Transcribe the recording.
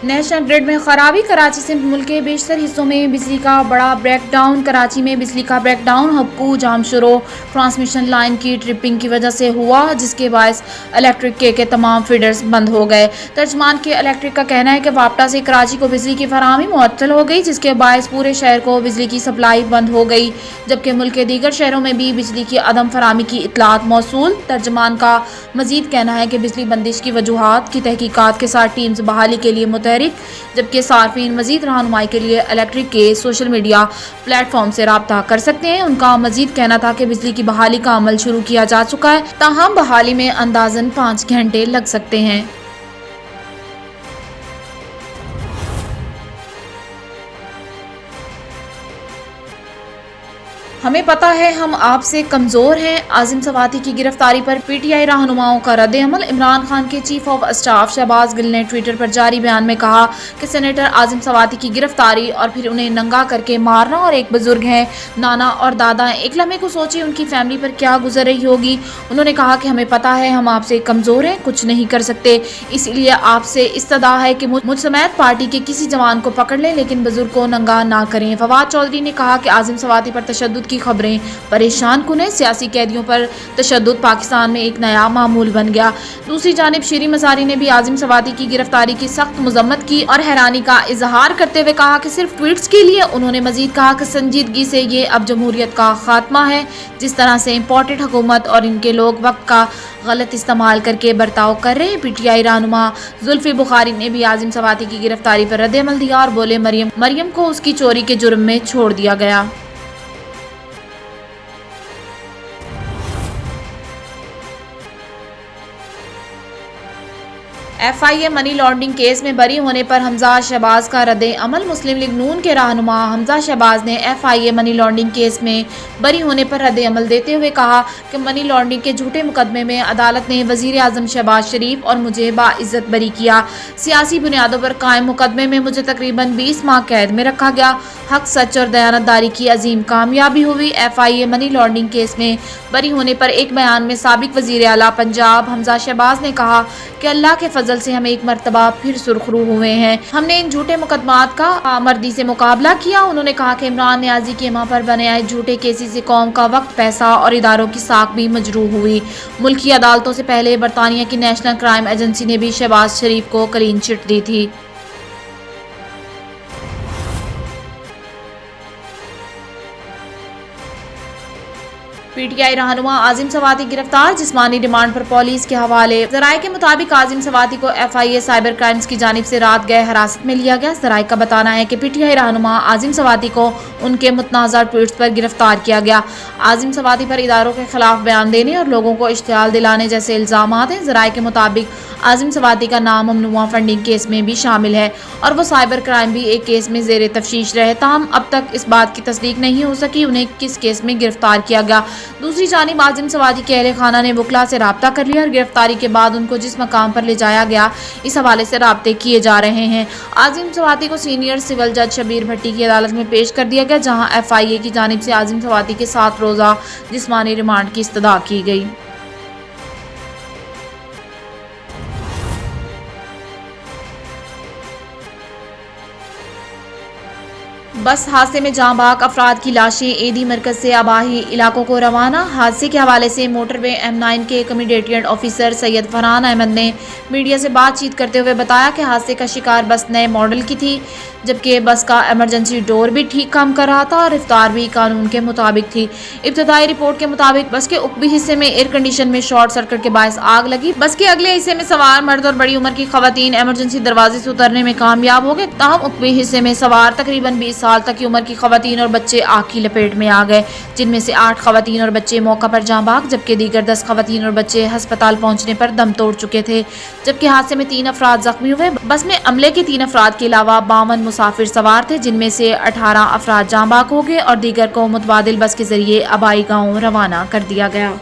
National grid میں خرابی، کراچی سے ملک کے بیشتر حصوں میں بجلی کا بڑا بریک ڈاؤن۔ کراچی میں بجلی کا breakdown Hubco Jamshoro transmission line کی ٹرپنگ کی وجہ سے ہوا، جس کے باعث الیکٹرک کے تمام فیڈرز بند ہو گئے۔ ترجمان کے الیکٹرک کا کہنا ہے کہ واپٹا سے کراچی کو بجلی کی فراہمی معطل ہو گئی، جس کے باعث پورے شہر کو بجلی کی سپلائی بند ہو گئی، جبکہ ملک کے دیگر شہروں میں بھی بجلی کی عدم فراہمی کی اطلاعات موصول۔ ترجمان کا مزید کہنا ہے کہ بجلی بندش کی وجوہات کی تحقیقات کے ساتھ ٹیمز بحالی کے لیے متحرک، جبکہ صارفین مزید رہنمائی کے لیے الیکٹرک کے سوشل میڈیا پلیٹ فارم سے رابطہ کر سکتے ہیں۔ ان کا مزید کہنا تھا کہ بجلی کی بحالی کا عمل شروع کیا جا چکا ہے، تاہم بحالی میں اندازاً 5 گھنٹے لگ سکتے ہیں۔ ہمیں پتہ ہے ہم آپ سے کمزور ہیں۔ عاظم سواتی کی گرفتاری پر پی ٹی آئی رہنماؤں کا رد عمل۔ عمران خان کے چیف آف اسٹاف شہباز گل نے ٹویٹر پر جاری بیان میں کہا کہ سینیٹر عاظم سواتی کی گرفتاری اور پھر انہیں ننگا کر کے مارنا، اور ایک بزرگ ہیں، نانا اور دادا ہیں، ایک لمحے کو سوچیں ان کی فیملی پر کیا گزر رہی ہوگی۔ انہوں نے کہا کہ ہمیں پتہ ہے ہم آپ سے کمزور ہیں، کچھ نہیں کر سکتے، اس لیے آپ سے استدعا ہے کہ مجھ سمیت پارٹی کے کسی جوان کو پکڑ لیں، لیکن بزرگ کو ننگا نہ کریں۔ فواد چودھری نے کہا کہ عاظم سواتی پر تشدد کی خبریں پریشان کن ہیں۔ سیاسی قیدیوں پر تشدد پاکستان میں ایک نیا معمول بن گیا۔ دوسری جانب شیریں مزاری نے بھی عاظم سواتی کی گرفتاری کی سخت مذمت کی اور حیرانی کا اظہار کرتے ہوئے کہا کہ صرف ٹویٹس کے لیے۔ انہوں نے مزید کہا کہ سنجیدگی سے یہ اب جمہوریت کا خاتمہ ہے، جس طرح سے امپورٹڈ حکومت اور ان کے لوگ وقت کا غلط استعمال کر کے برتاؤ کر رہے ہیں۔ پی ٹی آئی رہنما زلفی بخاری نے بھی عاظم سواتی کی گرفتاری پر رد عمل دیا اور بولے مریم کو اس کی چوری کے جرم میں چھوڑ دیا گیا۔ ایف آئی اے منی لانڈرنگ کیس میں بری ہونے پر حمزہ شہباز کا رد عمل۔ مسلم لیگ نون کے رہنما حمزہ شہباز نے ایف آئی اے منی لانڈرنگ کیس میں بری ہونے پر رد عمل دیتے ہوئے کہا کہ منی لانڈرنگ کے جھوٹے مقدمے میں عدالت نے وزیر اعظم شہباز شریف اور مجھے باعزت بری کیا۔ سیاسی بنیادوں پر قائم مقدمے میں مجھے تقریباً 20 ماہ قید میں رکھا گیا۔ حق، سچ اور دیانت داری کی عظیم کامیابی ہوئی۔ ایف آئی اے منی لانڈرنگ کیس میں بری ہونے پر ایک بیان میں سابق وزیر اعلیٰ پنجاب حمزہ شہباز نے کہا کہ اللہ کے فضل سے ہم ایک مرتبہ پھر سرخرو ہوئے ہیں۔ ہم نے ان جھوٹے مقدمات کا مردی سے مقابلہ کیا۔ انہوں نے کہا کہ عمران نیازی کی ماں پر بنے آئے جھوٹے کیسز سے قوم کا وقت، پیسہ اور اداروں کی ساکھ بھی مجروح ہوئی۔ ملکی عدالتوں سے پہلے برطانیہ کی نیشنل کرائم ایجنسی نے بھی شہباز شریف کو کلین چٹ دی تھی۔ پی ٹی آئی رہنما عاظم سواتی گرفتار، جسمانی ریمانڈ پر پولیس کے حوالے۔ ذرائع کے مطابق عاظم سواتی کو F I A cyber crimes کی جانب سے رات گئے حراست میں لیا گیا۔ ذرائع کا بتانا ہے کہ پی ٹی آئی رہنما عاظم سواتی کو ان کے متنازع ٹویٹس پر گرفتار کیا گیا۔ عاظم سواتی پر اداروں کے خلاف بیان دینے اور لوگوں کو اشتعال دلانے جیسے الزامات ہیں۔ ذرائع کے مطابق عاظم سواتی کا نام ممنوعہ فنڈنگ کیس میں بھی شامل ہے اور وہ سائبر کرائم بھی ایک کیس میں زیر تفتیش رہے، تاہم اب تک اس بات کی تصدیق نہیں ہو سکی انہیں کس کیس میں گرفتار کیا گیا۔ دوسری جانب عاظم سواتی کے اہل خانہ نے وکلاء سے رابطہ کر لیا اور گرفتاری کے بعد ان کو جس مقام پر لے جایا گیا اس حوالے سے رابطے کیے جا رہے ہیں۔ عاظم سواتی کو سینئر سول جج شبیر بھٹی کی عدالت میں پیش کر دیا گیا، جہاں ایف آئی اے کی جانب سے عاظم سواتی کے 7 روزہ جسمانی ریمانڈ کی استدعا کی گئی۔ بس حادثے میں جاں بحق افراد کی لاشیں ایدی مرکز سے آبائی علاقوں کو روانہ۔ حادثے کے حوالے سے موٹر وے M9 کے کمیڈیٹینٹ آفیسر سید فرحان احمد نے میڈیا سے بات چیت کرتے ہوئے بتایا کہ حادثے کا شکار بس نئے ماڈل کی تھی، جبکہ بس کا ایمرجنسی ڈور بھی ٹھیک کام کر رہا تھا اور رفتار بھی قانون کے مطابق تھی۔ ابتدائی رپورٹ کے مطابق بس کے عقبی حصے میں ایئر کنڈیشن میں شارٹ سرکٹ کے باعث آگ لگی۔ بس کے اگلے حصے میں سوار مرد اور بڑی عمر کی خواتین ایمرجنسی دروازے سے اترنے میں کامیاب ہو گئے، تاہم عقبی حصے میں سوار تقریباً 20 سال تک کی عمر کی خواتین اور بچے آگ کی لپیٹ میں آ گئے، جن میں سے 8 خواتین اور بچے موقع پر جاں بحق، جبکہ دیگر 10 خواتین اور بچے ہسپتال پہنچنے پر دم توڑ چکے تھے، جبکہ حادثے میں 3 افراد زخمی ہوئے۔ بس میں عملے کے 3 افراد کے علاوہ 52 مسافر سوار تھے، جن میں سے 18 افراد جاں بحق ہو گئے اور دیگر کو متبادل بس کے ذریعے آبائی گاؤں روانہ کر دیا گیا۔